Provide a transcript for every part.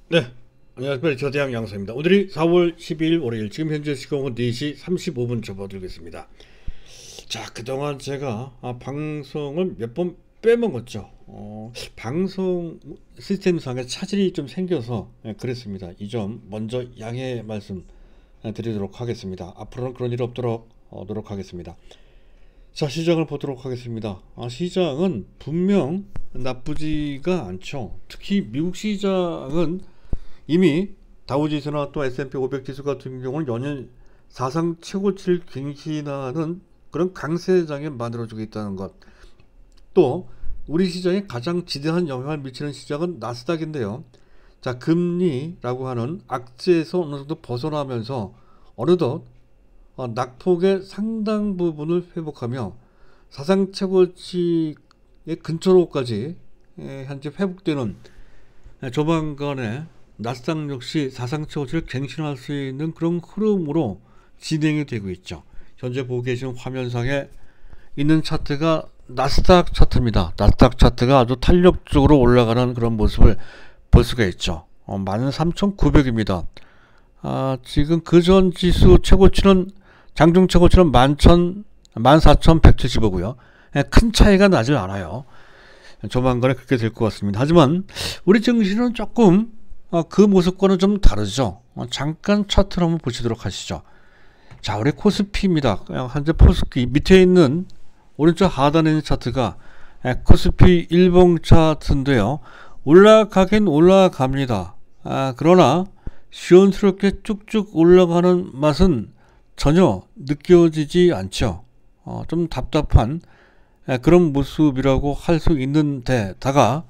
네, 안녕하십니까. 저대양 양서입니다. 오늘이 4월 12일 월요일, 지금 현재 시각은 4시 35분 접어들겠습니다. 자, 그동안 제가 방송을 몇 번 빼먹었죠. 방송 시스템상에 차질이 좀 생겨서 그랬습니다. 이 점 먼저 양해 말씀 드리도록 하겠습니다. 앞으로는 그런 일 없도록 노력하겠습니다. 자, 시장을 보도록 하겠습니다. 시장은 분명 나쁘지가 않죠. 특히 미국 시장은 이미 다우지수나 또 S&P 500 지수 같은 경우는 연일 사상 최고치를 갱신하는 그런 강세장에 만들어주고 있다는 것. 또 우리 시장에 가장 지대한 영향을 미치는 시장은 나스닥인데요. 자, 금리라고 하는 악재에서 어느 정도 벗어나면서 어느덧 낙폭의 상당 부분을 회복하며 사상 최고치의 근처로까지 현재 회복되는 조만간에 나스닥 역시 사상 최고치를 갱신할 수 있는 그런 흐름으로 진행이 되고 있죠. 현재 보고 계신 화면상에 있는 차트가 나스닥 차트입니다. 나스닥 차트가 아주 탄력적으로 올라가는 그런 모습을 볼 수가 있죠. 13,900입니다. 지금 그전 지수 최고치는 장중 최고치는 14,175고요. 큰 차이가 나질 않아요. 조만간에 그렇게 될 것 같습니다. 하지만 우리 증시는 조금 그 모습과는 좀 다르죠. 잠깐 차트를 한번 보시도록 하시죠. 자, 우리 코스피입니다. 현재 코스피 밑에 있는 오른쪽 하단에 있는 차트가 코스피 일봉 차트인데요. 올라가긴 올라갑니다. 그러나 시원스럽게 쭉쭉 올라가는 맛은 전혀 느껴지지 않죠. 좀 답답한 그런 모습이라고 할 수 있는데다가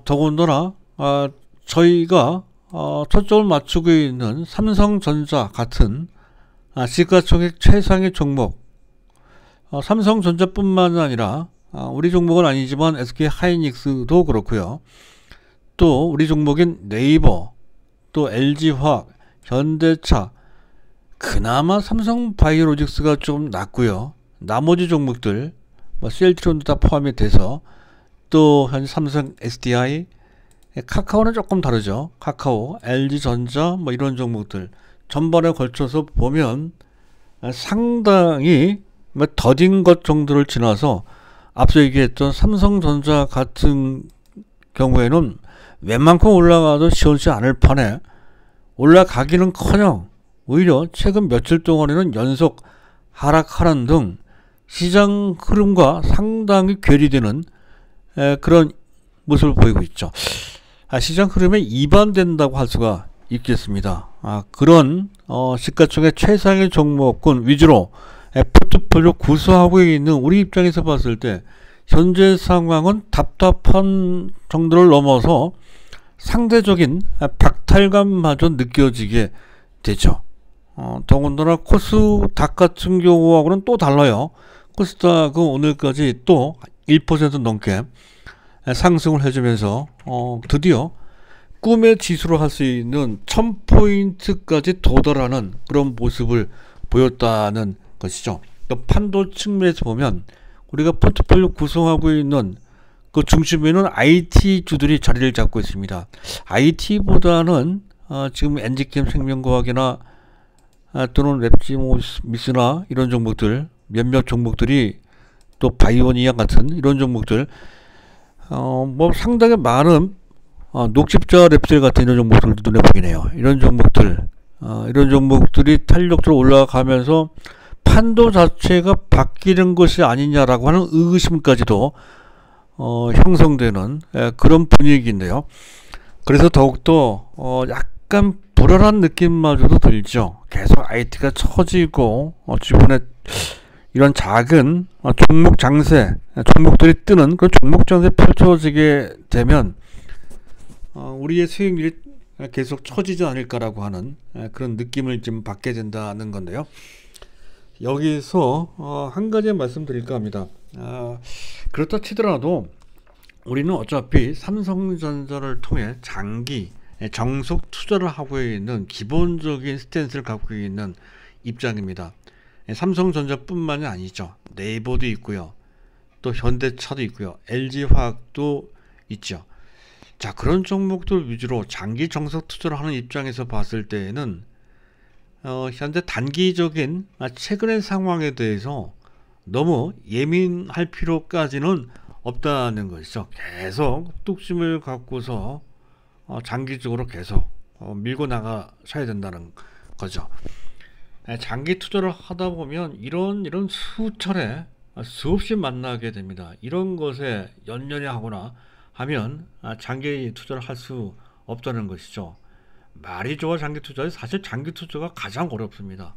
더군다나 저희가 초점을 맞추고 있는 삼성전자 같은 시가총액 최상의 종목, 삼성전자뿐만 아니라 우리 종목은 아니지만 SK하이닉스도 그렇고요. 또 우리 종목인 네이버, 또 LG화학, 현대차, 그나마 삼성바이오로직스가 좀 낫고요. 나머지 종목들 셀트론도 다 포함이 돼서 또 현재 삼성 SDI, 카카오는 조금 다르죠. 카카오, LG전자 이런 종목들 전반에 걸쳐서 보면 상당히 더딘 것 정도를 지나서 앞서 얘기했던 삼성전자 같은 경우에는 웬만큼 올라가도 시원치 않을 판에 올라가기는커녕 오히려 최근 며칠 동안에는 연속 하락하는 등 시장 흐름과 상당히 괴리되는 그런 모습을 보이고 있죠. 시장 흐름에 이반된다고 할 수가 있겠습니다. 그런 시가총액 최상의 종목군 위주로 포트폴리오 구성하고 있는 우리 입장에서 봤을 때 현재 상황은 답답한 정도를 넘어서 상대적인 박탈감마저 느껴지게 되죠. 더군다나 코스닥 같은 경우하고는 또 달라요. 코스닥은 오늘까지 또 1% 넘게 상승을 해주면서 드디어 꿈의 지수로 할 수 있는 1000포인트까지 도달하는 그런 모습을 보였다는 것이죠. 또 판도 측면에서 보면 우리가 포트폴리오 구성하고 있는 그 중심에는 IT주들이 자리를 잡고 있습니다. IT보다는 지금 엔지캠 생명과학이나 또는 랩지모미스나 이런 종목들, 몇몇 종목들이 또 바이오니아 같은 이런 종목들 상당히 많은 녹십자 랩셀 같은 이런 종목들도 눈에 보이네요. 이런 종목들이 탄력적으로 올라가면서 판도 자체가 바뀌는 것이 아니냐라고 하는 의구심까지도 형성되는 그런 분위기인데요. 그래서 더욱더 약간 불안한 느낌마저도 들죠. 계속 IT가 처지고 주변에 이런 작은 종목 장세, 종목들이 뜨는 그런 종목 장세 펼쳐지게 되면 우리의 수익률이 계속 처지지 않을까라고 하는 그런 느낌을 좀 받게 된다는 건데요. 여기서 한 가지 말씀드릴까 합니다. 그렇다 치더라도 우리는 어차피 삼성전자를 통해 장기 정속 투자를 하고 있는 기본적인 스탠스를 갖고 있는 입장입니다. 삼성전자뿐만이 아니죠. 네이버도 있고요. 또 현대차도 있고요. LG화학도 있죠. 자, 그런 종목들 위주로 장기 정석 투자를 하는 입장에서 봤을 때에는 현재 단기적인 최근의 상황에 대해서 너무 예민할 필요까지는 없다는 것이죠. 계속 뚝심을 갖고서 장기적으로 계속 밀고 나가셔야 된다는 거죠. 장기 투자를 하다 보면 이런 수차례 수없이 만나게 됩니다. 이런 것에 연연해 하거나 하면 장기 투자를 할 수 없다는 것이죠. 말이 좋아 장기 투자에 사실 장기 투자가 가장 어렵습니다.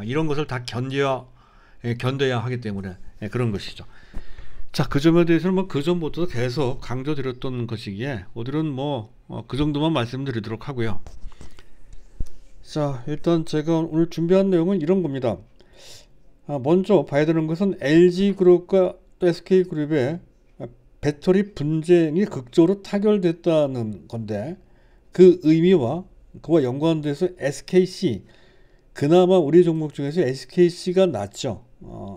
이런 것을 다 견뎌야 하기 때문에 그런 것이죠. 자, 그 점에 대해서는 뭐 그 전부터 계속 강조드렸던 것이기에 오늘은 그 정도만 말씀드리도록 하고요. 자, 일단 제가 오늘 준비한 내용은 이런 겁니다. 먼저 봐야 되는 것은 LG그룹과 또 SK그룹의 배터리 분쟁이 극적으로 타결됐다는 건데, 그 의미와 그와 연관돼서 SKC, 그나마 우리 종목 중에서 SKC가 낫죠.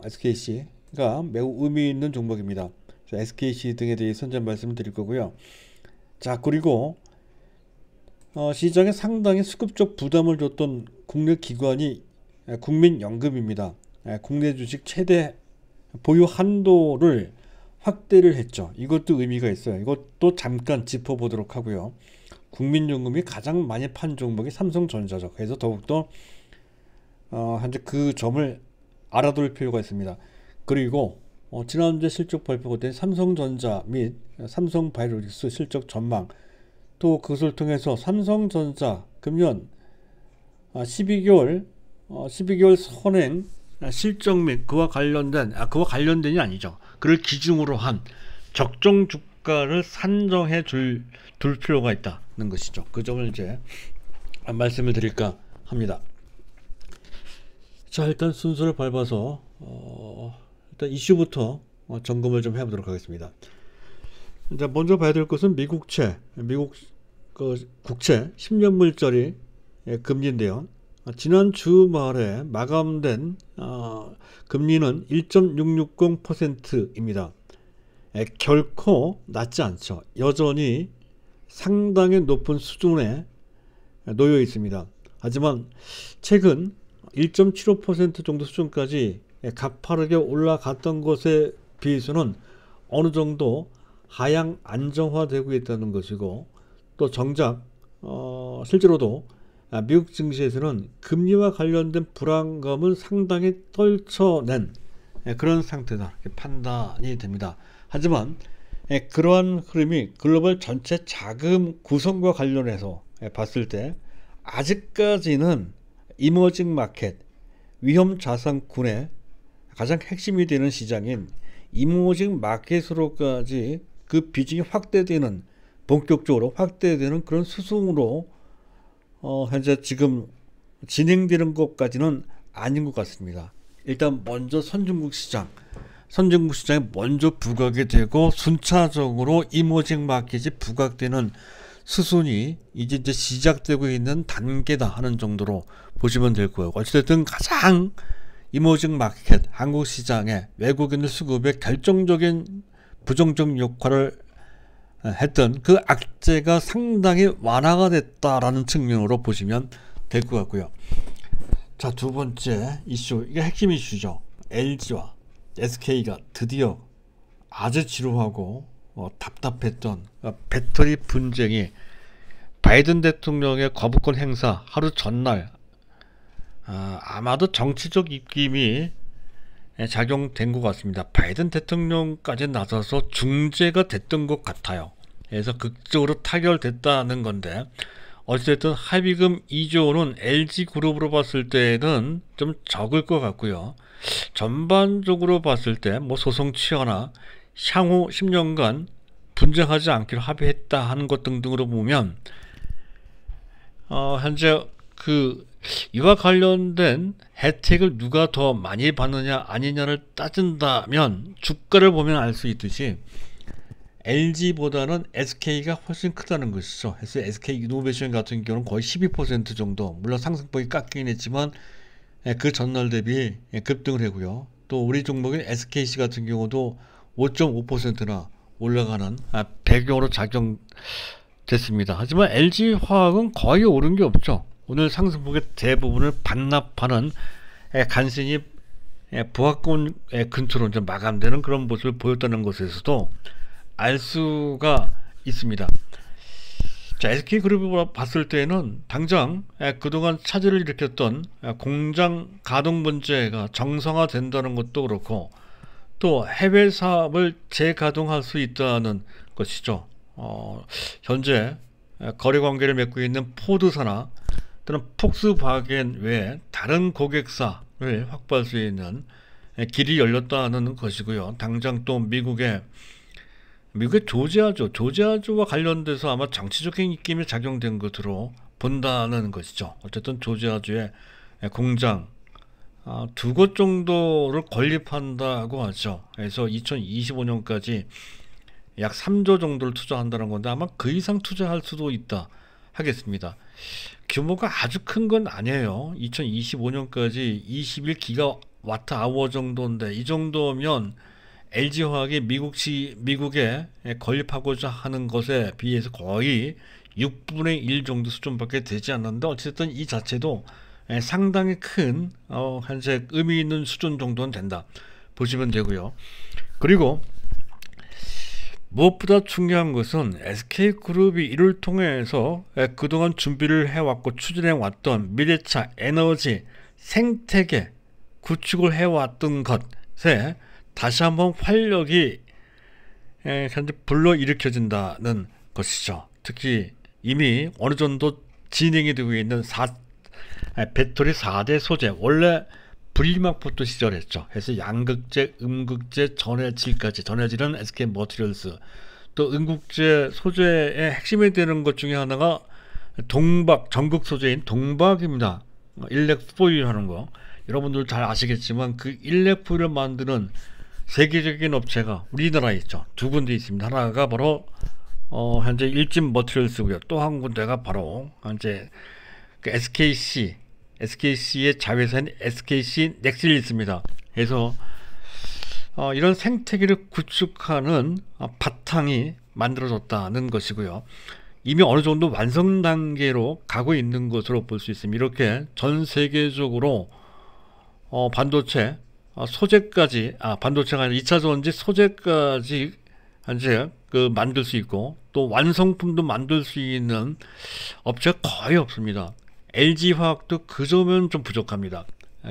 SKC가 매우 의미 있는 종목입니다. SKC 등에 대해서 이제 말씀을 드릴 거고요. 자, 그리고 시장에 상당히 수급적 부담을 줬던 국내 기관이 국민연금입니다. 국내 주식 최대 보유 한도를 확대를 했죠. 이것도 의미가 있어요. 이것도 잠깐 짚어보도록 하고요. 국민연금이 가장 많이 판 종목이 삼성전자죠. 그래서 더욱더 현재 그 점을 알아둘 필요가 있습니다. 그리고 지난주에 실적 발표가 된 삼성전자 및 삼성바이오로직스 실적 전망, 또 그것을 통해서 삼성전자 금년 12개월 선행 실적 및 그와 관련된이 아니죠. 그를 기준으로 한 적정 주가를 산정해 둘 필요가 있다는 것이죠. 그 점을 이제 말씀을 드릴까 합니다. 자, 일단 순서를 밟아서 일단 이슈부터 점검을 좀 해보도록 하겠습니다. 이제 먼저 봐야 될 것은 미국 국채 10년물짜리 금리인데요. 지난 주말에 마감된 금리는 1.660%입니다. 결코 낮지 않죠. 여전히 상당히 높은 수준에 놓여 있습니다. 하지만 최근 1.75% 정도 수준까지 가파르게 올라갔던 것에 비해서는 어느 정도 하향 안정화되고 있다는 것이고, 또 정작 실제로도 미국 증시에서는 금리와 관련된 불안감을 상당히 떨쳐낸 그런 상태다, 이렇게 판단이 됩니다. 하지만 그러한 흐름이 글로벌 전체 자금 구성과 관련해서 봤을 때 아직까지는 이머징 마켓, 위험 자산군의 가장 핵심이 되는 시장인 이머징 마켓으로까지 그 비중이 본격적으로 확대되는 그런 수순으로 현재 지금 진행되는 것까지는 아닌 것 같습니다. 일단 먼저 선진국 시장에 먼저 부각이 되고 순차적으로 이머징 마켓이 부각되는 수순이 이제 시작되고 있는 단계다 하는 정도로 보시면 될 거예요. 어쨌든 가장 이머징 마켓, 한국 시장에 외국인들 수급에 결정적인 부정적 역할을 했던 그 악재가 상당히 완화가 됐다라는 측면으로 보시면 될 것 같고요. 자, 두 번째 이슈, 이게 핵심 이슈죠. LG와 SK가 드디어 아주 지루하고 답답했던 배터리 분쟁이 바이든 대통령의 거부권 행사 하루 전날 아마도 정치적 입김이 작용된 것 같습니다. 바이든 대통령까지 나서서 중재가 됐던 것 같아요. 그래서 극적으로 타결됐다는 건데, 어쨌든 합의금 2조 원은 LG그룹으로 봤을 때는 좀 적을 것 같고요. 전반적으로 봤을 때 소송 취하나 향후 10년간 분쟁하지 않기로 합의했다 하는 것 등등으로 보면 현재 이와 관련된 혜택을 누가 더 많이 받느냐 아니냐를 따진다면 주가를 보면 알 수 있듯이 LG보다는 SK가 훨씬 크다는 것이죠. 그래서 SK이노베이션 같은 경우는 거의 12% 정도, 물론 상승폭이 깎이긴 했지만 그 전날 대비 급등을 하고요. 또 우리 종목인 SKC 같은 경우도 5.5%나 올라가는 배경으로 됐습니다. 하지만 LG화학은 거의 오른 게 없죠. 오늘 상승폭의 대부분을 반납하는 간신히 부하권 근처로 이제 마감되는 그런 모습을 보였다는 것에서도 알 수가 있습니다. 자, SK그룹을 봤을 때는 당장 그동안 차질을 일으켰던 공장 가동 문제가 정상화된다는 것도 그렇고 또 해외 사업을 재가동할 수 있다는 것이죠. 현재 거래 관계를 맺고 있는 포드사나 또는 폭스바겐 외에 다른 고객사를 확보할 수 있는 길이 열렸다는 것이고요. 당장 또 미국의 조지아주와 관련돼서 아마 정치적인 입김이 작용된 것으로 본다는 것이죠. 어쨌든 조지아주의 공장 두 곳 정도를 건립한다고 하죠. 그래서 2025년까지 약 3조 정도를 투자한다는 건데 아마 그 이상 투자할 수도 있다 하겠습니다. 규모가 아주 큰 건 아니에요. 2025년까지 21기가와트 아워 정도인데 이 정도면 LG화학이 미국에 건립하고자 하는 것에 비해서 거의 6분의 1 정도 수준밖에 되지 않는데 어쨌든 이 자체도 상당히 큰 현재 의미 있는 수준 정도는 된다 보시면 되고요. 그리고 무엇보다 중요한 것은 SK그룹이 이를 통해서 그동안 준비를 해왔고 추진해왔던 미래차 에너지 생태계 구축을 해왔던 것에 다시 한번 활력이 현재 불러일으켜진다는 것이죠. 특히 이미 어느 정도 진행이 되고 있는 배터리 4대 소재, 원래 분리막부터 시절했죠. 그래서 양극재, 음극재, 전해질까지. 전해질은 SK머티리얼스. 또 음극재 소재의 핵심이 되는 것 중에 하나가 전극 소재인 동박입니다. 일렉 포일 하는 거. 여러분들 잘 아시겠지만 그 일렉 포일을 만드는 세계적인 업체가 우리나라에 있죠. 두 군데 있습니다. 하나가 바로 현재 일진머티리얼스고요. 또 한 군데가 바로 현재 그 SKC의 자회사인 SKC 넥실리스입니다. 그래서 이런 생태계를 구축하는 바탕이 만들어졌다는 것이고요. 이미 어느 정도 완성 단계로 가고 있는 것으로 볼 수 있습니다. 이렇게 전 세계적으로 반도체 소재까지 반도체가 아니라 2차 전지 소재까지 현재 만들 수 있고 또 완성품도 만들 수 있는 업체가 거의 없습니다. LG화학도 그 점은 좀 부족합니다.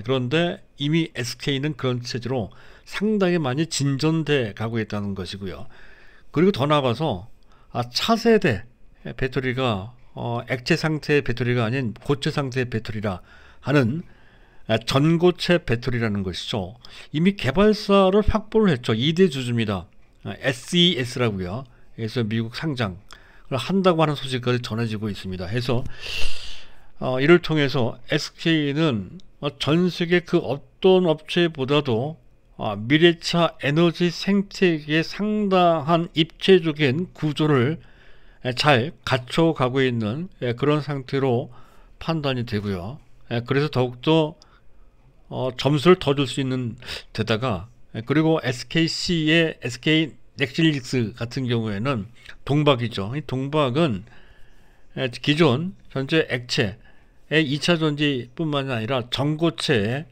그런데 이미 SK는 그런 체제로 상당히 많이 진전돼 가고 있다는 것이고요. 그리고 더 나아가서 차세대 배터리가 액체 상태의 배터리가 아닌 고체 상태의 배터리라 하는 전고체 배터리라는 것이죠. 이미 개발사를 확보를 했죠. 2대 주주입니다. SES라고요. 그래서 미국 상장을 한다고 하는 소식까지 전해지고 있습니다. 해서 이를 통해서 SK는 전 세계 그 어떤 업체보다도 미래차 에너지 생태계에 상당한 입체적인 구조를 잘 갖춰가고 있는 그런 상태로 판단이 되고요. 그래서 더욱더 점수를 더 줄 수 있는 데다가 그리고 SKC의 SK 넥실리스 같은 경우에는 동박이죠. 이 동박은 기존 현재 액체의 2차 전지뿐만 아니라 전고체의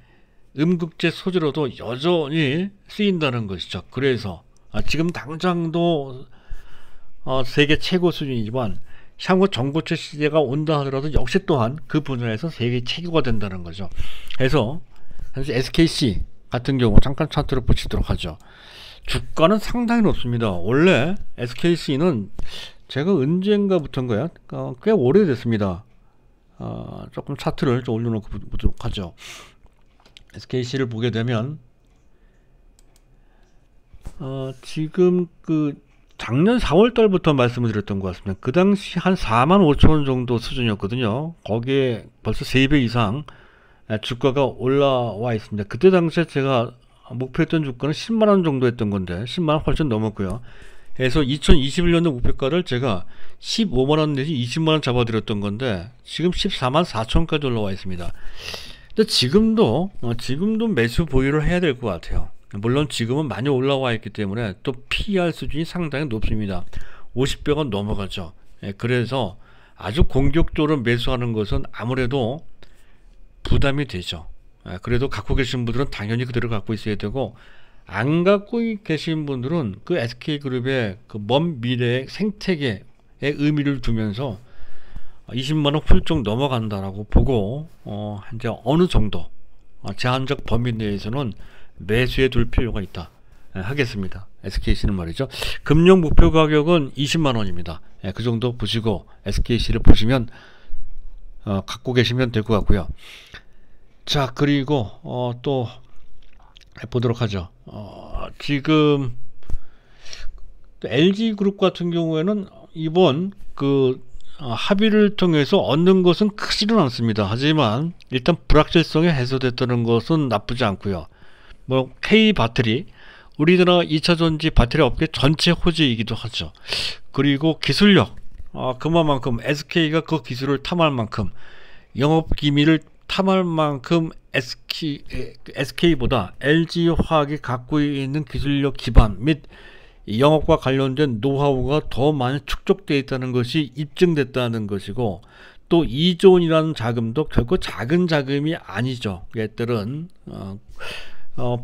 음극재 소재로도 여전히 쓰인다는 것이죠. 그래서 지금 당장도 세계 최고 수준이지만 향후 전고체 시대가 온다 하더라도 역시 또한 그 분야에서 세계 최고가 된다는 거죠. 그래서 현재 SKC 같은 경우 잠깐 차트를 붙이도록 하죠. 주가는 상당히 높습니다. 원래 SKC는 제가 언젠가부터인가요? 꽤 오래됐습니다. 조금 차트를 좀 올려놓고 보도록 하죠. SKC를 보게 되면 지금 작년 4월달부터 말씀을 드렸던 것 같습니다. 그 당시 한 45,000원 정도 수준이었거든요. 거기에 벌써 3배 이상 주가가 올라와 있습니다. 그때 당시에 제가 목표했던 주가는 10만원 정도 했던 건데 10만원 훨씬 넘었고요. 그래서 2021년도 목표가를 제가 15만원 내지 20만원 잡아드렸던 건데 지금 14만 4천까지 올라와 있습니다. 근데 지금도 매수 보유를 해야 될 것 같아요. 물론 지금은 많이 올라와 있기 때문에 또 PER 수준이 상당히 높습니다. 50배가 넘어가죠. 그래서 아주 공격적으로 매수하는 것은 아무래도 부담이 되죠. 그래도 갖고 계신 분들은 당연히 그대로 갖고 있어야 되고, 안 갖고 계신 분들은 그 SK그룹의 그 먼 미래의 생태계에 의미를 두면서 20만원 훌쩍 넘어간다라고 보고 이제 어느 정도 제한적 범위 내에서는 매수해 둘 필요가 있다 하겠습니다. SKC는 말이죠. 금융 목표 가격은 20만원입니다. 그 정도 보시고 SKC를 보시면 갖고 계시면 될 것 같고요. 자, 그리고 또 보도록 하죠. 지금 LG그룹 같은 경우에는 이번 그 합의를 통해서 얻는 것은 크지는 않습니다. 하지만 일단 불확실성이 해소됐다는 것은 나쁘지 않고요. 뭐 K배터리, 우리나라 2차전지 배터리 업계 전체 호재이기도 하죠. 그리고 기술력, 그만큼 SK가 그 기술을 탐할 만큼, 영업 기밀을 탐할 만큼 SK보다 LG화학이 갖고 있는 기술력 기반 및 영업과 관련된 노하우가 더 많이 축적되어 있다는 것이 입증됐다는 것이고, 또 2조 원이라는 자금도 결코 작은 자금이 아니죠. 얘들은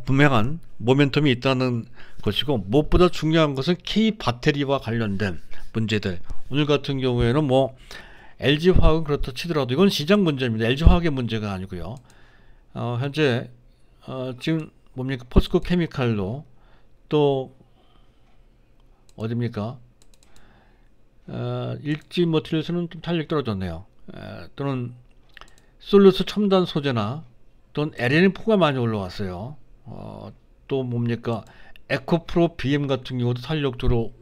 분명한 모멘텀이 있다는 것이고, 무엇보다 중요한 것은 K배터리와 관련된 문제들. 오늘 같은 경우에는 뭐 LG화학은 그렇다 치더라도 이건 시장 문제입니다. LG화학의 문제가 아니고요. 현재 지금 뭡니까, 포스코 케미칼도, 또 어딥니까, 일지 머티리얼스는 좀 탄력 떨어졌네요. 또는 솔루스 첨단 소재나 또는 LNF가 많이 올라왔어요. 또 뭡니까, 에코프로 BM 같은 경우도 탄력도로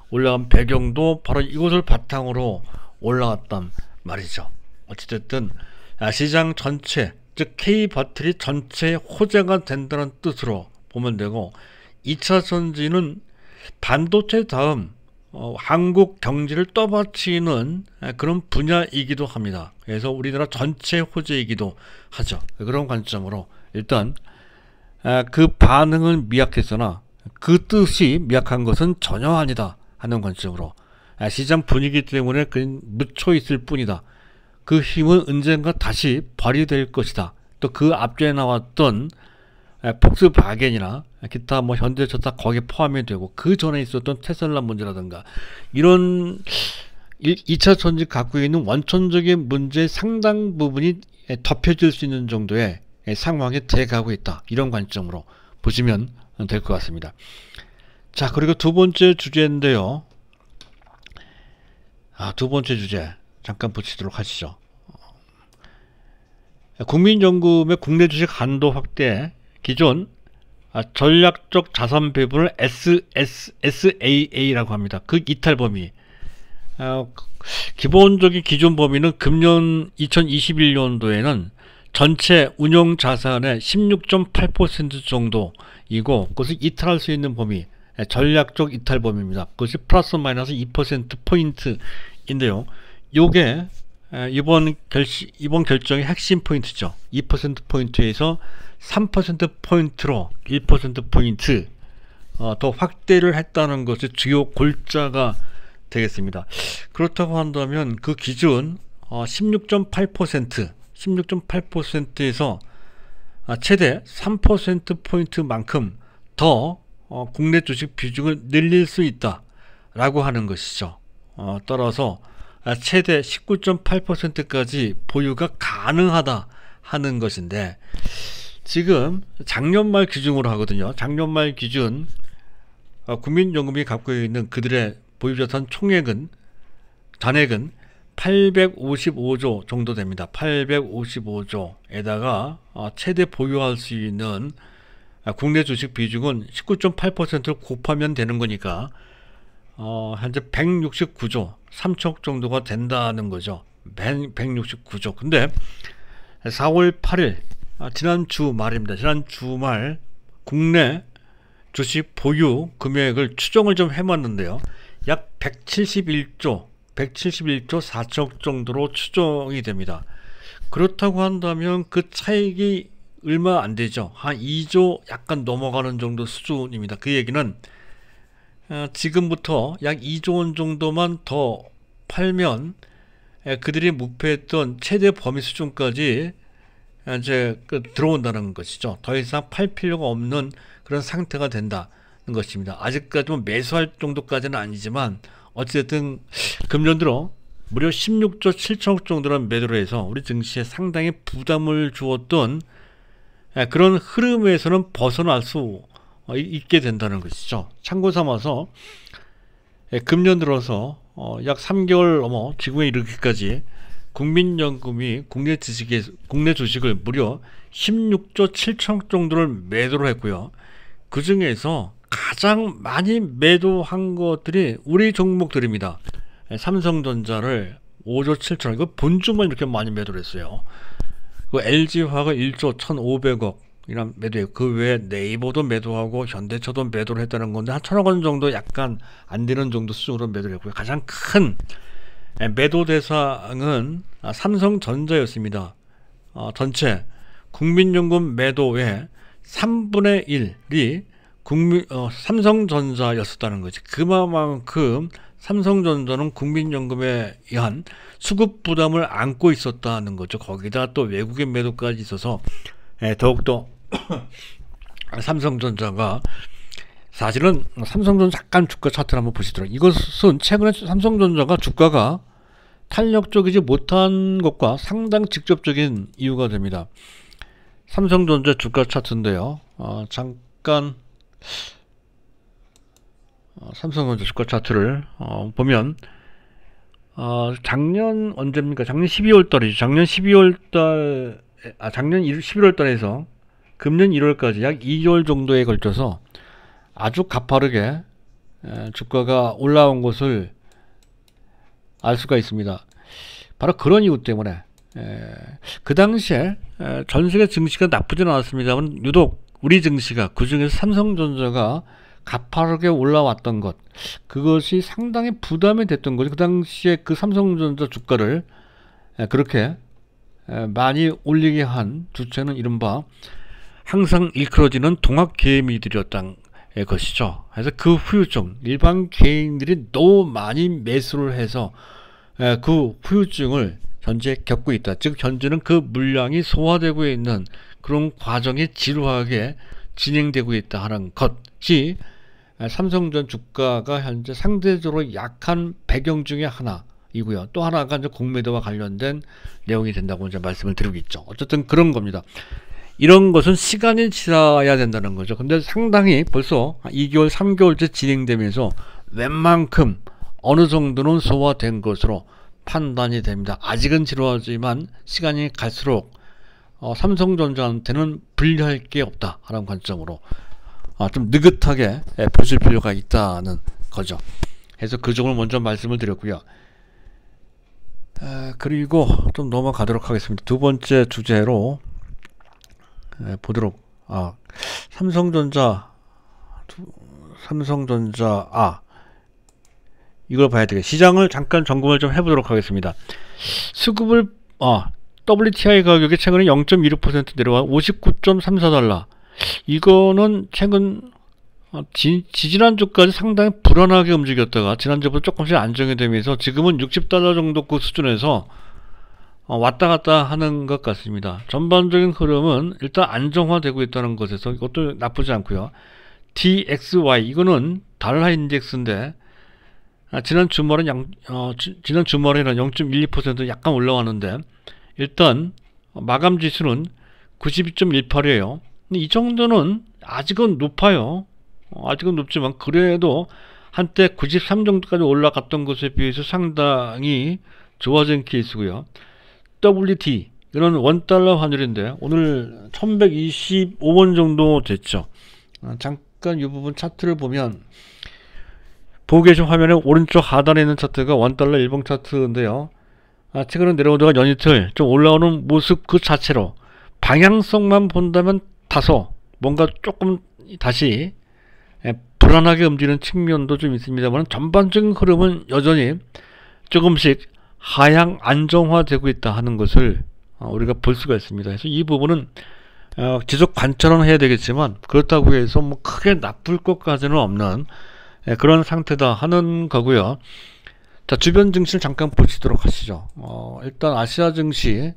올라간 배경도 바로 이것을 바탕으로 올라갔단 말이죠. 어찌됐든 시장 전체, 즉 K배터리 전체의 호재가 된다는 뜻으로 보면 되고, 2차 전지는 반도체 다음 한국 경제를 떠받치는 그런 분야이기도 합니다. 그래서 우리나라 전체 호재이기도 하죠. 그런 관점으로 일단 그 반응은 미약했으나 그 뜻이 미약한 것은 전혀 아니다 하는 관점으로, 시장 분위기 때문에 그냥 묻혀 있을 뿐이다. 그 힘은 언젠가 다시 발휘될 것이다. 또 그 앞전에 나왔던 폭스바겐이나 기타 뭐 현대차다 거기에 포함이 되고, 그 전에 있었던 테슬라 문제라든가 이런 2차 전지 갖고 있는 원천적인 문제의 상당 부분이 덮여질 수 있는 정도의 상황에 돼가고 있다. 이런 관점으로 보시면 될 것 같습니다. 자, 그리고 두 번째 주제인데요. 두 번째 주제 잠깐 보시도록 하시죠. 국민연금의 국내 주식 한도 확대, 기존 전략적 자산 배분을 SAA라고 합니다. 그 이탈 범위, 기본적인 기존 범위는 금년 2021년도에는 전체 운용 자산의 16.8% 정도이고, 그것을 이탈할 수 있는 범위, 전략적 이탈 범위입니다. 그것이 플러스 마이너스 2%포인트인데요. 요게 이번 결정의 핵심 포인트죠. 2%포인트에서 3%포인트로 1%포인트 더 확대를 했다는 것이 주요 골자가 되겠습니다. 그렇다고 한다면 그 기준 16.8%에서 최대 3%포인트만큼 더 국내 주식 비중을 늘릴 수 있다 라고 하는 것이죠. 따라서 최대 19.8%까지 보유가 가능하다 하는 것인데, 지금 작년 말 기준으로 하거든요. 작년 말 기준 국민연금이 갖고 있는 그들의 보유자산 잔액은 855조 정도 됩니다. 855조에다가 최대 보유할 수 있는 국내 주식 비중은 19.8%를 곱하면 되는 거니까 현재 169조 3척 정도가 된다는 거죠. 169조. 근데 4월 8일 지난 주말입니다. 지난 주말 국내 주식 보유 금액을 추정을 좀 해봤는데요. 약 171조 4척 정도로 추정이 됩니다. 그렇다고 한다면 그 차익이 얼마 안 되죠. 한 2조 약간 넘어가는 정도 수준입니다. 그 얘기는 지금부터 약 2조 원 정도만 더 팔면 그들이 목표했던 최대 범위 수준까지 이제 들어온다는 것이죠. 더 이상 팔 필요가 없는 그런 상태가 된다는 것입니다. 아직까지 매수할 정도까지는 아니지만 어쨌든 금년 들어 무려 16조 7천억 정도라는 매도를 해서 우리 증시에 상당히 부담을 주었던 그런 흐름에서는 벗어날 수 있게 된다는 것이죠. 참고 삼아서 금년 들어서 약 3개월 넘어 지금에 이르기까지 국민연금이 국내 주식을 무려 16조 7천억 정도를 매도를 했고요. 그 중에서 가장 많이 매도한 것들이 우리 종목들입니다. 삼성전자를 5조 7천억, 이거 본주만 이렇게 많이 매도를 했어요. LG화학을 1조 1,500억 이란 매도했고, 그 외에 네이버도 매도하고 현대차도 매도를 했다는 건데 한 1,000억 원 정도 약간 안 되는 정도 수준으로 매도를 했고요. 가장 큰 매도 대상은 삼성전자였습니다. 전체 국민연금 매도의 3분의 1이 삼성전자였었다는 거지. 그만큼 삼성전자는 국민연금에 의한 수급 부담을 안고 있었다는 거죠. 거기다 또 외국인 매도까지 있어서 더욱더 삼성전자가, 사실은 삼성전자 잠깐 주가 차트를 한번 보시더라고요. 이것은 최근에 삼성전자가 주가가 탄력적이지 못한 것과 상당 직접적인 이유가 됩니다. 삼성전자 주가 차트인데요. 잠깐 삼성전자 주가 차트를 보면 작년 언제입니까? 작년 12월 달이죠. 작년 11월 달에서 금년 1월까지 약 2개월 정도에 걸쳐서 아주 가파르게 주가가 올라온 것을 알 수가 있습니다. 바로 그런 이유 때문에 그 당시에 전 세계 증시가 나쁘지는 않았습니다만 유독 우리 증시가, 그 중에서 삼성전자가 가파르게 올라왔던 것, 그것이 상당히 부담이 됐던 거죠. 그 당시에 그 삼성전자 주가를 그렇게 많이 올리게 한 주체는 이른바 항상 일컬어지는 동학개미들이었던 것이죠. 그래서 그 후유증, 일반 개인들이 너무 많이 매수를 해서 그 후유증을 현재 겪고 있다. 즉 현재는 그 물량이 소화되고 있는 그런 과정이 지루하게 진행되고 있다 하는 것이 삼성전 주가가 현재 상대적으로 약한 배경 중에 하나이고요. 또 하나가 이제 공매도와 관련된 내용이 된다고 이제 말씀을 드리고 있죠. 어쨌든 그런 겁니다. 이런 것은 시간이 지나야 된다는 거죠. 근데 상당히 벌써 2개월, 3개월째 진행되면서 웬만큼 어느 정도는 소화된 것으로 판단이 됩니다. 아직은 지루하지만 시간이 갈수록 삼성전자한테는 불리할 게 없다 하는 관점으로 좀 느긋하게 보실 필요가 있다는 거죠. 그래서 그 점을 먼저 말씀을 드렸고요. 그리고 좀 넘어가도록 하겠습니다. 두 번째 주제로 보도록. 삼성전자 이걸 봐야 되겠. 시장을 잠깐 점검을 좀 해보도록 하겠습니다. 수급을 WTI 가격이 최근에 0.16% 내려와 59.34달러. 이거는 최근 지지난주까지 상당히 불안하게 움직였다가 지난주부터 조금씩 안정이 되면서 지금은 60달러 정도 그 수준에서 왔다 갔다 하는 것 같습니다. 전반적인 흐름은 일단 안정화되고 있다는 것에서 이것도 나쁘지 않고요. DXY 이거는 달러 인덱스인데 지난 주말에는 0.12% 약간 올라왔는데 일단 마감 지수는 92.18이에요. 이 정도는 아직은 높아요. 아직은 높지만 그래도 한때 93 정도까지 올라갔던 것에 비해서 상당히 좋아진 케이스고요. WT 이런 원달러 환율인데 오늘 1125원 정도 됐죠. 잠깐 이 부분 차트를 보면 보고 계신 화면에 오른쪽 하단에 있는 차트가 원달러 일봉 차트인데요. 최근에 내려오다가 연이틀 좀 올라오는 모습 그 자체로 방향성만 본다면 다소 뭔가 조금 다시 불안하게 움직이는 측면도 좀 있습니다만 전반적인 흐름은 여전히 조금씩 하향 안정화되고 있다 하는 것을 우리가 볼 수가 있습니다. 그래서 이 부분은 지속 관찰은 해야 되겠지만 그렇다고 해서 뭐 크게 나쁠 것까지는 없는 그런 상태다 하는 거고요. 자, 주변 증시를 잠깐 보시도록 하시죠. 일단 아시아 증시,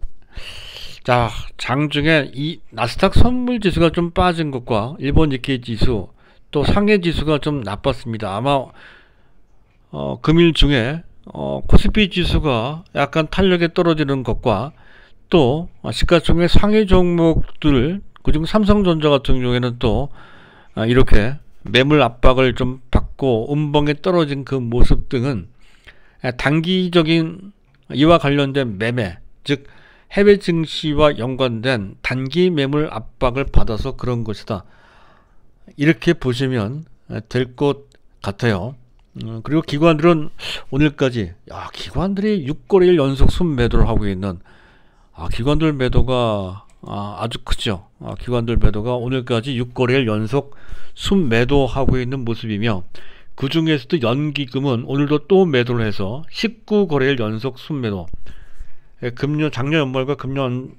자, 장중에 이 나스닥 선물 지수가 좀 빠진 것과 일본 니케이 지수, 또 상해 지수가 좀 나빴습니다. 아마 금일 중에 코스피 지수가 약간 탄력에 떨어지는 것과 또 시가총액 상위 종목들, 그중 삼성전자 같은 경우에는 또 이렇게 매물 압박을 좀 받고 음봉에 떨어진 그 모습 등은 단기적인 이와 관련된 매매, 즉 해외 증시와 연관된 단기 매물 압박을 받아서 그런 것이다, 이렇게 보시면 될 것 같아요. 그리고 기관들은 오늘까지, 기관들이 6거래일 연속 순매도를 하고 있는, 기관들 매도가 아주 크죠. 기관들 매도가 오늘까지 6거래일 연속 순매도하고 있는 모습이며, 그 중에서도 연기금은 오늘도 또 매도를 해서 19거래일 연속 순매도. 작년 연말과 금년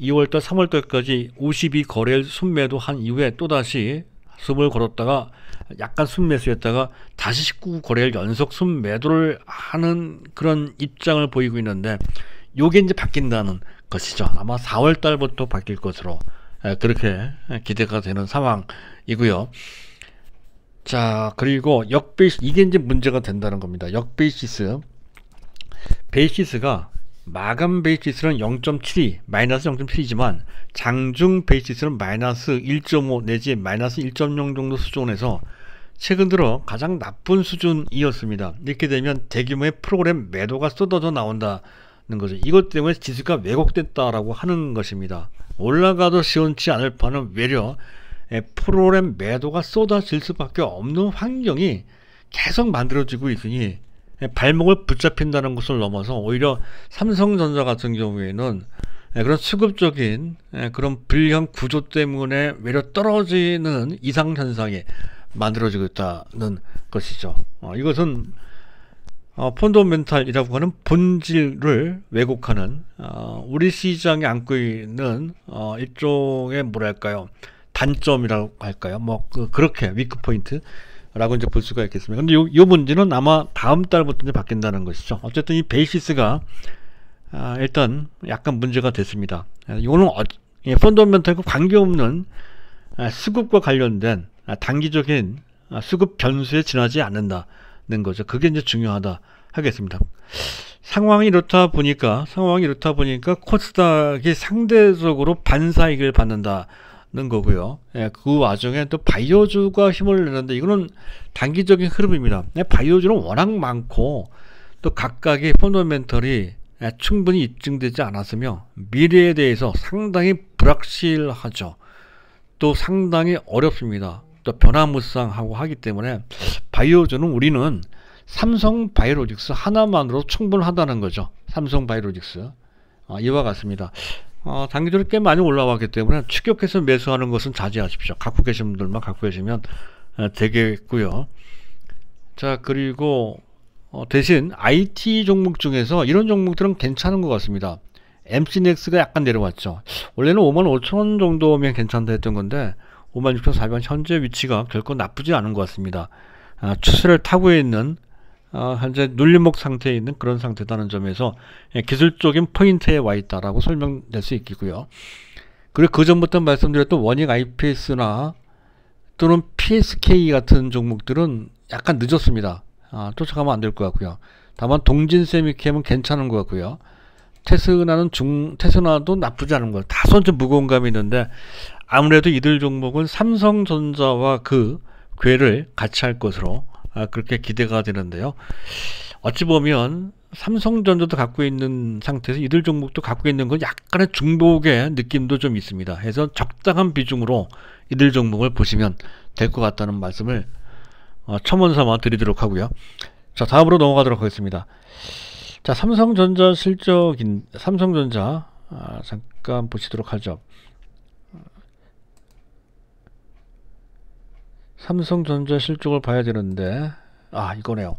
2월달 3월달까지 52거래일 순매도 한 이후에 또다시 숨을 걸었다가 약간 순매수했다가 다시 19거래일 연속 순매도를 하는 그런 입장을 보이고 있는데, 요게 이제 바뀐다는 것이죠. 아마 4월달부터 바뀔 것으로 그렇게 기대가 되는 상황이고요. 자, 그리고 역베이시스, 이게 이제 문제가 된다는 겁니다. 역베이시스, 베이시스가 마감 베이시스는 0.72, 마이너스 0.7이지만 장중 베이시스는 마이너스 1.5 내지 마이너스 1.0 정도 수준에서 최근 들어 가장 나쁜 수준이었습니다. 이렇게 되면 대규모의 프로그램 매도가 쏟아져 나온다는 거죠. 이것 때문에 지수가 왜곡됐다라고 하는 것입니다. 올라가도 시원치 않을 판은 외려 프로그램 매도가 쏟아질 수밖에 없는 환경이 계속 만들어지고 있으니 발목을 붙잡힌다는 것을 넘어서 오히려 삼성전자 같은 경우에는 그런 수급적인 그런 불량 구조 때문에 외려 떨어지는 이상현상이 만들어지고 있다는 것이죠. 이것은 펀더멘탈이라고 하는 본질을 왜곡하는 우리 시장에 안고 있는 일종의 뭐랄까요, 단점이라고 할까요, 그렇게 위크포인트 라고 이제 볼 수가 있겠습니다. 근데 요 문제는 아마 다음 달부터 이제 바뀐다는 것이죠. 어쨌든 이 베이시스가 일단 약간 문제가 됐습니다. 이거는 펀더멘털과 관계없는 수급과 관련된 단기적인 수급 변수에 지나지 않는다는 거죠. 그게 이제 중요하다 하겠습니다. 상황이 이렇다 보니까 코스닥이 상대적으로 반사이익을 받는다는 거고요. 그 와중에 또 바이오주가 힘을 내는데 이거는 단기적인 흐름입니다. 바이오주는 워낙 많고 또 각각의 펀더멘털이 충분히 입증되지 않았으며 미래에 대해서 상당히 불확실하죠. 또 상당히 어렵습니다. 또 변화무쌍하고 하기 때문에 바이오주는 우리는 삼성바이오로직스 하나만으로 충분하다는 거죠. 삼성바이오로직스 이와 같습니다. 단기적으로 꽤 많이 올라왔기 때문에 추격해서 매수하는 것은 자제하십시오. 갖고 계신 분들만 갖고 계시면 되겠고요. 자, 그리고 대신 IT 종목 중에서 이런 종목들은 괜찮은 것 같습니다. MC넥스가 약간 내려왔죠. 원래는 55,000원 정도면 괜찮다 했던 건데 56,400원 현재 위치가 결코 나쁘지 않은 것 같습니다. 추세를 타고 있는 현재 눌림목 상태에 있는 그런 상태다는 점에서 기술적인 포인트에 와 있다라고 설명될 수 있겠고요. 그리고 그 전부터 말씀드렸던 원익 IPS나 또는 PSK 같은 종목들은 약간 늦었습니다. 쫓아가면 안 될 것 같고요. 다만 동진세미캠은 괜찮은 것 같고요. 테스나도 나쁘지 않은 것 같아요. 다소 좀 무거운 감이 있는데 아무래도 이들 종목은 삼성전자와 그 궤를 같이 할 것으로 그렇게 기대가 되는데요. 어찌 보면 삼성전자도 갖고 있는 상태에서 이들 종목도 갖고 있는 건 약간의 중복의 느낌도 좀 있습니다. 해서 적당한 비중으로 이들 종목을 보시면 될 것 같다는 말씀을 첨언삼아 드리도록 하고요. 자, 다음으로 넘어가도록 하겠습니다. 자, 삼성전자 잠깐 보시도록 하죠. 삼성전자 실적을 봐야 되는데 이거네요.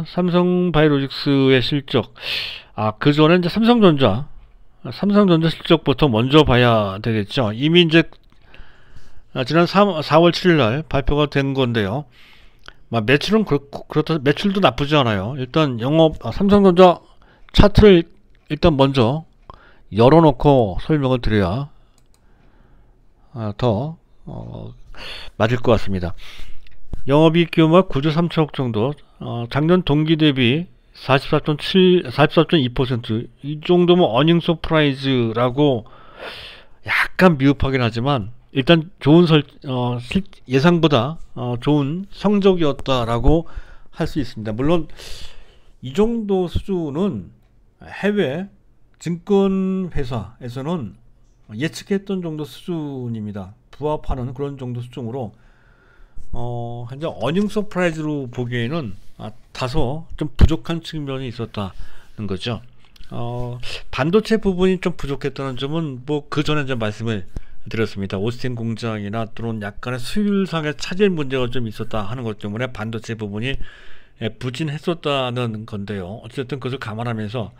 삼성바이오로직스의 실적. 그 전에 이제 삼성전자 실적부터 먼저 봐야 되겠죠. 이미 이제 지난 4월 7일 날 발표가 된 건데요. 매출은 그렇다. 매출도 나쁘지 않아요. 일단 삼성전자 차트를 일단 먼저 열어놓고 설명을 드려야 더 맞을 것 같습니다. 영업이익 규모가 9조 3천억 정도, 작년 동기 대비 44.2%, 이 정도면 어닝 서프라이즈라고 약간 미흡하긴 하지만 일단 좋은 예상보다 좋은 성적이었다라고 할 수 있습니다. 물론 이 정도 수준은 해외 증권회사에서는 예측했던 정도 수준입니다. 부합하는 그런 정도 수준으로 현재 어닝 서프라이즈로 보기에는 다소 좀 부족한 측면이 있었다는 거죠. 반도체 부분이 좀 부족했다는 점은 뭐 그 전에 이제 말씀을 드렸습니다. 오스틴 공장이나 또는 약간의 수율상의 차질 문제가 좀 있었다 하는 것 때문에 반도체 부분이 부진했었다는 건데요. 어쨌든 그것을 감안하면서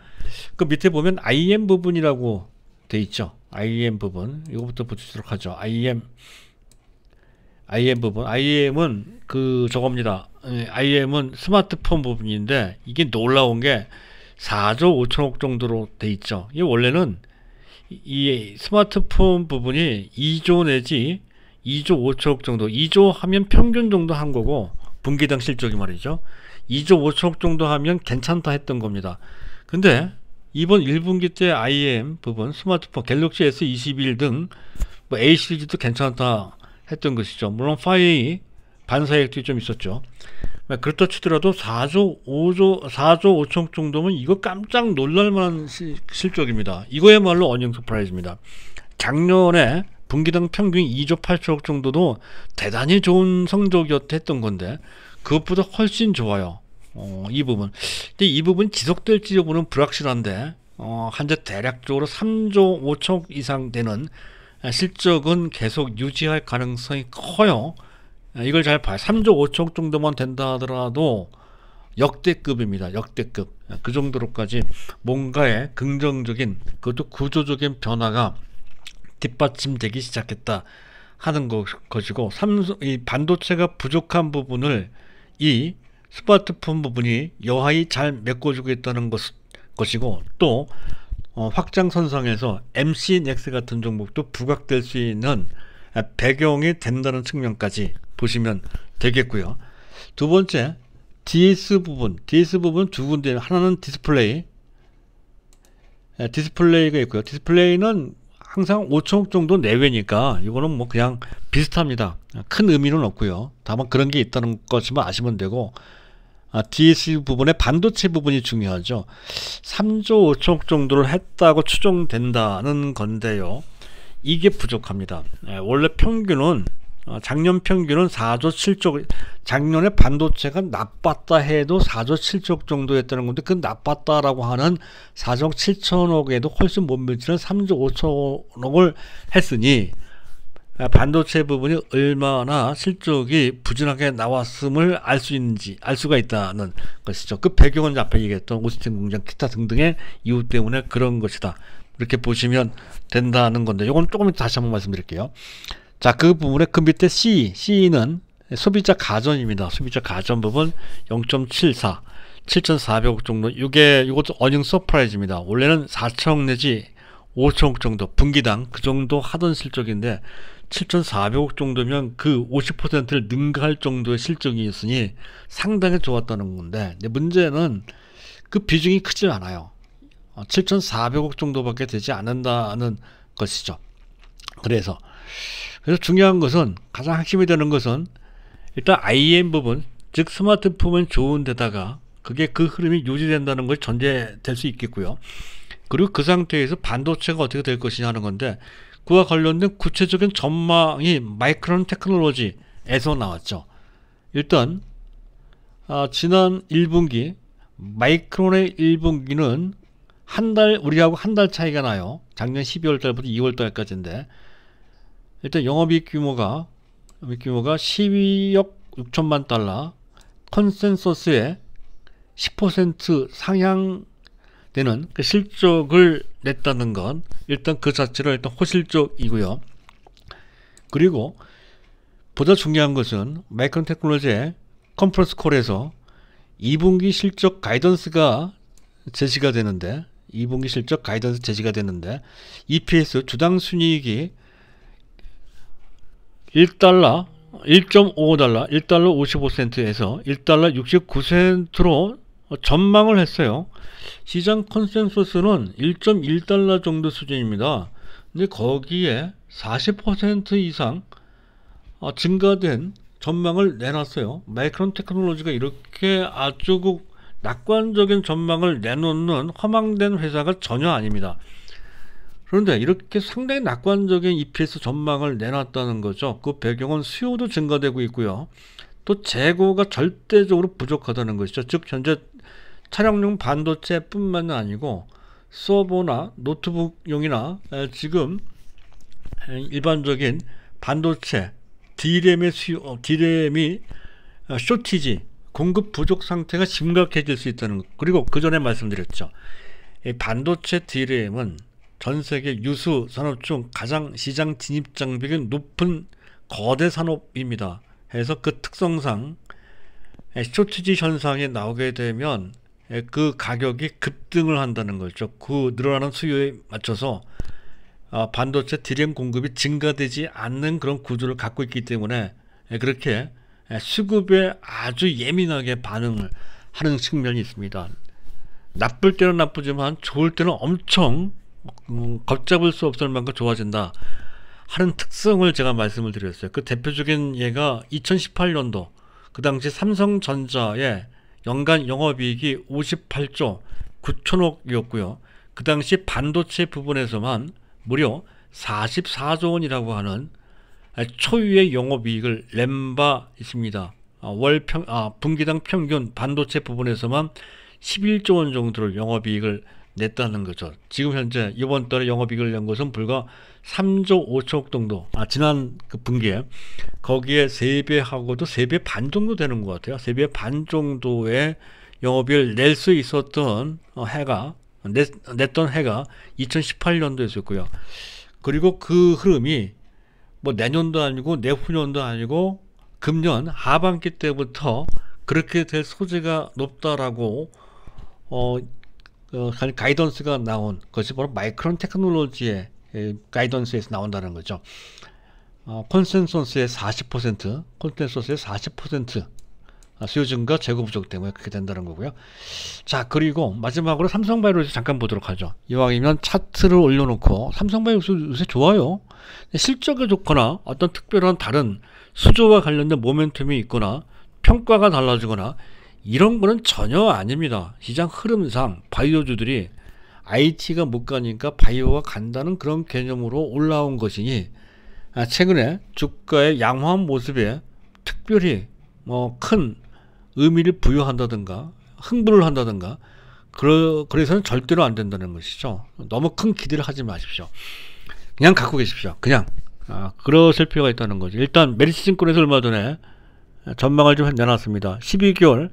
그 밑에 보면 IM 부분이라고 돼 있죠. IM 부분, 이거부터 붙이도록 하죠. IM 부분, IM은 저겁니다. IM은 스마트폰 부분인데 이게 놀라운 게 4조 5천억 정도로 돼 있죠. 이게 원래는 이 스마트폰 부분이 2조 내지 2조 5천억 정도, 2조 하면 평균 정도 한 거고, 분기당 실적이 말이죠. 2조 5천억 정도 하면 괜찮다 했던 겁니다. 근데 이번 1분기 때 IM 부분, 스마트폰, 갤럭시 S21 등 뭐 A 시리즈도 괜찮다 했던 것이죠. 물론 5A 반사액도 좀 있었죠. 그렇다 치더라도 4조 5천억 정도면 이거 깜짝 놀랄만한 실적입니다. 이거야말로 어닝 서프라이즈입니다. 작년에 분기당 평균 2조 8천억 정도도 대단히 좋은 성적이었던 건데 그것보다 훨씬 좋아요. 이 부분. 근데 이 부분 지속될지 여부는 불확실한데 현재 대략적으로 3조 5천억 이상 되는 실적은 계속 유지할 가능성이 커요. 이걸 잘 봐요. 3조 5천억 정도만 된다 하더라도 역대급입니다. 역대급. 그 정도로까지 뭔가의 긍정적인, 그것도 구조적인 변화가 뒷받침되기 시작했다 하는 것이고, 이 반도체가 부족한 부분을 이 스마트폰 부분이 여하이 잘 메꿔주고 있다는 것이고, 또 확장선상에서 MC넥스 같은 종목도 부각될 수 있는 배경이 된다는 측면까지 보시면 되겠고요. 두 번째, DS 부분 두 군데, 하나는 디스플레이가 있고요. 디스플레이는 항상 5천억 정도 내외니까 이거는 뭐 그냥 비슷합니다. 큰 의미는 없고요. 다만 그런 게 있다는 것만 아시면 되고, DS 부분의 반도체 부분이 중요하죠. 3조 5천억 정도를 했다고 추정된다는 건데요. 이게 부족합니다. 원래 평균은 작년 평균은 4조 7조, 작년에 반도체가 나빴다 해도 4조 7조 정도였다는 건데, 그 나빴다라고 하는 4조 7천억에도 훨씬 못 미치는 3조 5천억을 했으니 반도체 부분이 얼마나 실적이 부진하게 나왔음을 알 수가 있다는 것이죠. 그 배경은 앞에 얘기했던 오스틴 공장 기타 등등의 이유 때문에 그런 것이다. 이렇게 보시면 된다는 건데, 이건 조금 다시 한번 말씀드릴게요. 자, 그 부분에 그 밑에 C는 소비자 가전입니다. 소비자 가전 부분 0.74, 7,400억 정도. 이것도 어닝 서프라이즈입니다. 원래는 4천억 내지 5천억 정도, 분기당 그 정도 하던 실적인데 7,400억 정도면 그 50%를 능가할 정도의 실적이었으니 상당히 좋았다는 건데, 문제는 그 비중이 크지 않아요. 7,400억 정도밖에 되지 않는다는 것이죠. 그래서 중요한 것은, 가장 핵심이 되는 것은 일단 IM 부분, 즉 스마트폰은 좋은 데다가 그게 그 흐름이 유지된다는 것이 전제될 수 있겠고요. 그리고 그 상태에서 반도체가 어떻게 될 것이냐 하는 건데, 그와 관련된 구체적인 전망이 마이크론 테크놀로지에서 나왔죠. 일단 지난 1분기 마이크론의 1분기는 우리하고 한 달 차이가 나요. 작년 12월 달부터 2월 달까지인데, 일단 영업이익 규모가 12억 6천만 달러, 컨센서스의 10% 상향되는 그 실적을 냈다는 건 일단 그 자체로 일단 호실적이고요. 그리고 보다 중요한 것은 마이크론 테크놀로지의 컨퍼런스 콜에서 2분기 실적 가이던스가 제시가 되는데, 2분기 실적 가이던스 제시가 되는데, EPS 주당 순이익이 1달러, 1.55달러, 1달러 55센트에서 1달러 69센트로 전망을 했어요. 시장 컨센서스는 1.1달러 정도 수준입니다. 근데 거기에 40% 이상 증가된 전망을 내놨어요. 마이크론 테크놀로지가 이렇게 아주 낙관적인 전망을 내놓는 허망된 회사가 전혀 아닙니다. 그런데 이렇게 상당히 낙관적인 EPS 전망을 내놨다는 거죠. 그 배경은 수요도 증가되고 있고요. 또 재고가 절대적으로 부족하다는 것이죠. 즉 현재 차량용 반도체뿐만 아니고 서버나 노트북용이나 지금 일반적인 반도체 D램의 수요, D램이 쇼티지, 공급 부족 상태가 심각해질 수 있다는 것. 그리고 그 전에 말씀드렸죠. 이 반도체 D램은 전 세계 유수 산업 중 가장 시장 진입 장벽이 높은 거대 산업입니다. 해서 그 특성상 쇼티지 현상이 나오게 되면 그 가격이 급등을 한다는 거죠. 그 늘어나는 수요에 맞춰서 반도체 D램 공급이 증가되지 않는 그런 구조를 갖고 있기 때문에 그렇게 수급에 아주 예민하게 반응을 하는 측면이 있습니다. 나쁠 때는 나쁘지만 좋을 때는 엄청 걷잡을 수 없을 만큼 좋아진다 하는 특성을 제가 말씀을 드렸어요. 그 대표적인 예가 2018년도 그 당시 삼성전자의 연간 영업이익이 58조 9천억이었고요. 그 당시 반도체 부분에서만 무려 44조 원이라고 하는 초유의 영업이익을 낸 바 있습니다. 분기당 평균 반도체 부분에서만 11조 원 정도를 영업이익을 냈다는 거죠. 지금 현재 이번 달에 영업이익을 낸 것은 불과 3조 5천억 정도. 지난 그 분기에 거기에 3배하고도 3배 반 정도 되는 것 같아요. 3배 반 정도의 영업이익을 낼 수 있었던 해가 냈던 해가 2018년도였었고요. 그리고 그 흐름이 뭐 내년도 아니고 내후년도 아니고 금년 하반기 때부터 그렇게 될 소지가 높다라고 가이던스가 나온 것이 바로 마이크론 테크놀로지의 가이던스에서 나온다는 거죠. 컨센서스의 40%, 컨센서스의 40% 수요 증가, 재고 부족 때문에 그렇게 된다는 거고요. 자, 그리고 마지막으로 삼성바이오로직 잠깐 보도록 하죠. 이왕이면 차트를 올려놓고 삼성바이오로직 요새 좋아요. 실적이 좋거나 어떤 특별한 다른 수조와 관련된 모멘텀이 있거나 평가가 달라지거나 이런 거는 전혀 아닙니다. 시장 흐름상 바이오주들이 IT가 못 가니까 바이오가 간다는 그런 개념으로 올라온 것이니 최근에 주가의 양호한 모습에 특별히 큰 의미를 부여한다든가 흥분을 한다든가 그래서는 절대로 안 된다는 것이죠. 너무 큰 기대를 하지 마십시오. 그냥 갖고 계십시오. 그냥 그러실 필요가 있다는 거죠. 일단 메리츠증권에서 얼마 전에 전망을 좀 내놨습니다. 12개월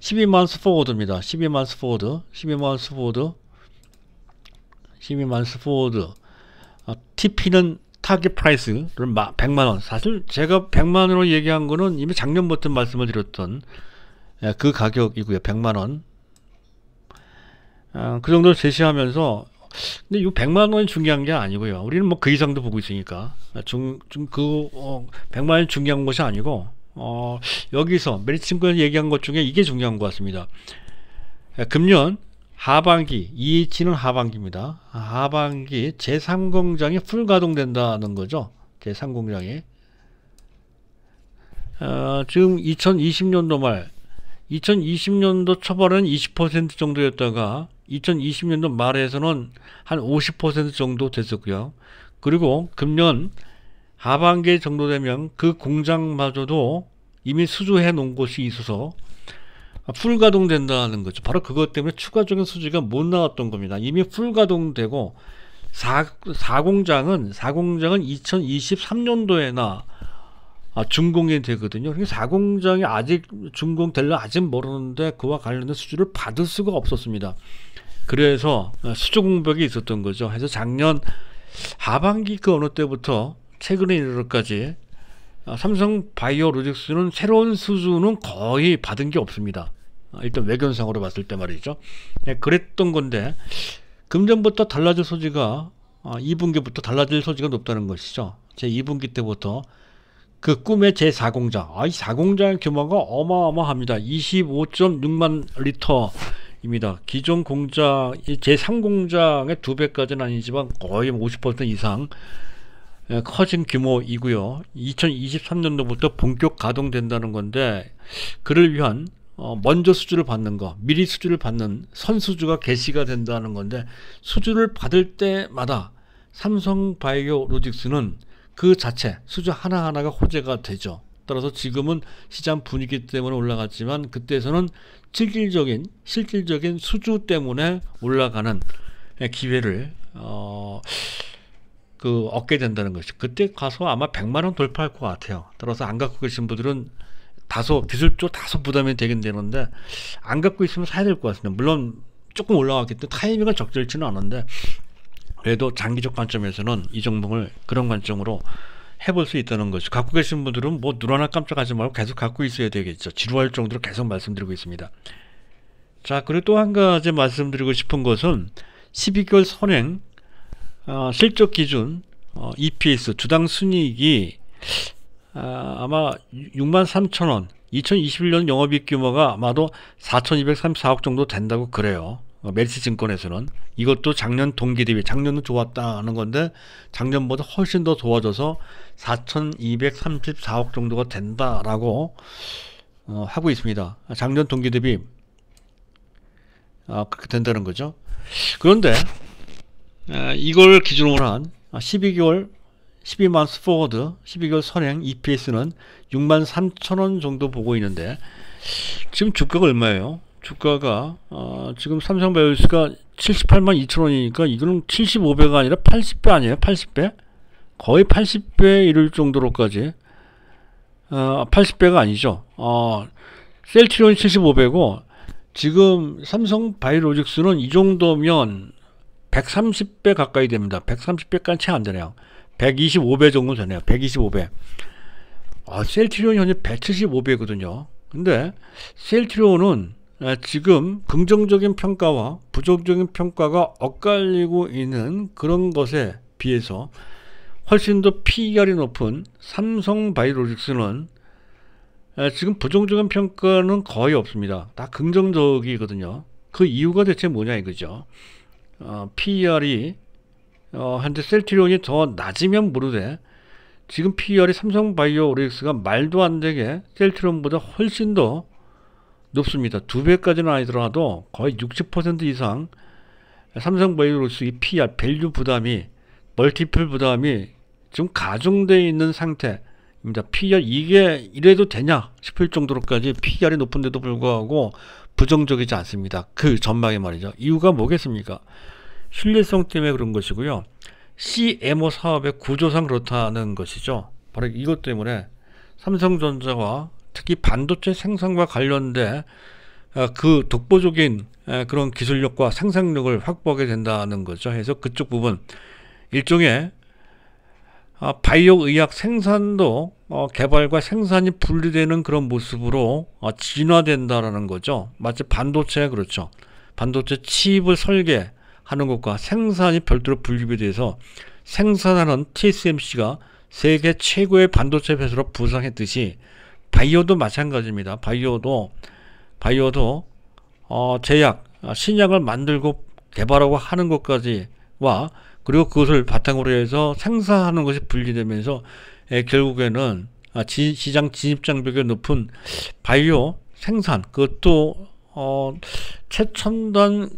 12만스 포워드입니다. 12만스 포워드 TP는 타겟 프라이스를 100만원. 사실 제가 100만원으로 얘기한 거는 이미 작년부터 말씀을 드렸던 그 가격이고요. 100만원. 그 정도를 제시하면서, 근데 이 100만원이 중요한 게 아니고요. 우리는 뭐 그 이상도 보고 있으니까. 100만원이 중요한 것이 아니고, 여기서 메리츠증권에서 얘기한 것 중에 이게 중요한 것 같습니다. 금년 하반기, EH는 하반기입니다. 하반기 제3공장이 풀 가동된다는 거죠. 제3공장이. 지금 2020년도 말, 2020년도 초반은 20% 정도였다가 2020년도 말에서는 한 50% 정도 됐었고요. 그리고 금년 하반기 정도 되면 그 공장마저도 이미 수주해 놓은 곳이 있어서 풀 가동된다는 거죠. 바로 그것 때문에 추가적인 수주가 못 나왔던 겁니다. 이미 풀 가동되고 4공장은 2023년도에나 준공이 되거든요. 그러니까 4공장이 아직 준공될려 아직 모르는데 그와 관련된 수주를 받을 수가 없었습니다. 그래서 수주 공백이 있었던 거죠. 그래서 작년 하반기 그 어느 때부터 최근에 이르러까지 삼성 바이오로직스는 새로운 수주는 거의 받은 게 없습니다. 일단 외견상으로 봤을 때 말이죠. 그랬던 건데 금년부터 달라질 소지가 2분기부터 달라질 소지가 높다는 것이죠. 제 2분기 때부터 그 꿈의 제4공장, 이 4공장의 규모가 어마어마합니다. 25.6만 리터입니다. 기존 공장, 제3공장의 2배까지는 아니지만 거의 50% 이상 커진 규모이고요. 2023년도부터 본격 가동된다는 건데, 그를 위한 먼저 수주를 받는 거, 미리 수주를 받는 선수주가 개시가 된다는 건데, 수주를 받을 때마다 삼성 바이오로직스는 그 자체 수주 하나하나가 호재가 되죠. 따라서 지금은 시장 분위기 때문에 올라갔지만 그때에서는 실질적인 수주 때문에 올라가는 기회를 얻게 된다는 것이, 그때 가서 아마 100만원 돌파할 것 같아요. 따라서 안 갖고 계신 분들은 다소 기술적으로 다소 부담이 되긴 되는데, 안 갖고 있으면 사야 될 것 같습니다. 물론 조금 올라왔기 때문에 타이밍은 적절치는 않은데, 그래도 장기적 관점에서는 이 종목을 그런 관점으로 해볼 수 있다는 거죠. 갖고 계신 분들은 뭐 눈 하나 깜짝하지 말고 계속 갖고 있어야 되겠죠. 지루할 정도로 계속 말씀드리고 있습니다. 자, 그리고 또 한 가지 말씀드리고 싶은 것은 12개월 선행 실적 기준 EPS 주당 순이익이 아마 63,000원, 2021년 영업이익 규모가 아마도 4,234억 정도 된다고 그래요. 메리츠 증권에서는. 이것도 작년 동기 대비, 작년은 좋았다는 건데 작년보다 훨씬 더 좋아져서 4,234억 정도가 된다라고 하고 있습니다. 작년 동기 대비 그렇게 된다는 거죠. 그런데 이걸 기준으로 한 12만스 포워드 12개월 선행 EPS는 63,000원 정도 보고 있는데, 지금 주가가 얼마예요? 주가가 지금 삼성바이오로직스가 78만 2천원이니까 이거는 75배가 아니라 80배 아니에요? 80배? 거의 80배에 이를 정도로까지 80배가 아니죠. 셀트리온이 75배고 지금 삼성바이오로직스는 이 정도면 130배 가까이 됩니다. 130배까지 채 안 되네요. 125배 정도 되네요. 125배. 셀트리온이 현재 175배거든요. 근데 셀트리온은 지금 긍정적인 평가와 부정적인 평가가 엇갈리고 있는 그런 것에 비해서 훨씬 더 PER이 높은 삼성바이오로직스는 지금 부정적인 평가는 거의 없습니다. 다 긍정적이거든요. 그 이유가 대체 뭐냐 이거죠. PER이 현재 셀트리온이 더 낮으면 모르되 지금 PER이 삼성바이오로직스가 말도 안 되게 셀트리온보다 훨씬 더 높습니다. 2배까지는 아니더라도 거의 60% 이상 삼성바이오로직스의 PER, 밸류 부담이, 멀티플 부담이 지금 가중되어 있는 상태입니다. PER 이게 이래도 되냐 싶을 정도로까지 PER이 높은데도 불구하고 부정적이지 않습니다. 그 전망이 말이죠. 이유가 뭐겠습니까? 신뢰성 때문에 그런 것이고요. CMO 사업의 구조상 그렇다는 것이죠. 바로 이것 때문에 삼성전자와 특히 반도체 생산과 관련된 그 독보적인 그런 기술력과 생산력을 확보하게 된다는 거죠. 그래서 그쪽 부분 일종의 바이오 의약 생산도 개발과 생산이 분리되는 그런 모습으로 진화된다라는 거죠. 마치 반도체, 그렇죠. 반도체 칩을 설계하는 것과 생산이 별도로 분립이 돼서 생산하는 TSMC가 세계 최고의 반도체 회사로 부상했듯이 바이오도 마찬가지입니다. 바이오도 제약, 신약을 만들고 개발하고 하는 것까지와 그리고 그것을 바탕으로 해서 생산하는 것이 분리되면서 결국에는 시장 진입 장벽이 높은 바이오 생산, 그것도 최첨단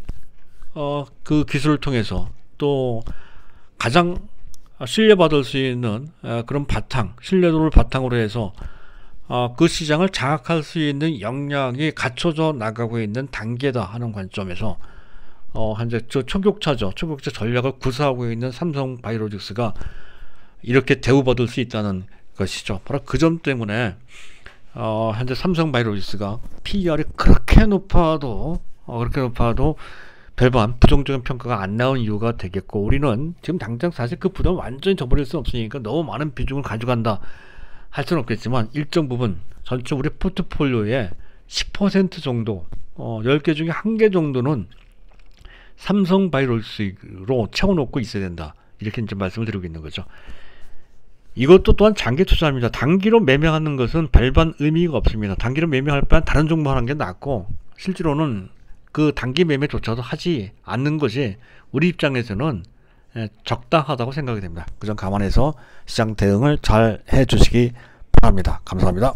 그 기술을 통해서 또 가장 신뢰받을 수 있는 그런 신뢰도를 바탕으로 해서 그 시장을 장악할 수 있는 역량이 갖춰져 나가고 있는 단계다 하는 관점에서 현재 초격차 전략을 구사하고 있는 삼성바이오로직스가 이렇게 대우받을 수 있다는 것이죠. 바로 그 점 때문에 현재 삼성바이오로직스가 PER이 그렇게 높아도 별반 부정적인 평가가 안 나온 이유가 되겠고, 우리는 지금 당장 사실 그 부담 완전히 저버릴 수 없으니까 너무 많은 비중을 가져간다 할 수는 없겠지만 일정 부분 전체 우리 포트폴리오의 10% 정도 10개 중에 1개 정도는 삼성바이오로직으로 채워놓고 있어야 된다. 이렇게 이제 말씀을 드리고 있는 거죠. 이것도 또한 장기 투자입니다. 단기로 매매하는 것은 별반 의미가 없습니다. 단기로 매매할 바엔 다른 종목 하는 게 낫고, 실제로는 그 단기 매매조차도 하지 않는 것이 우리 입장에서는 적당하다고 생각이 됩니다. 그 점 감안해서 시장 대응을 잘 해주시기 바랍니다. 감사합니다.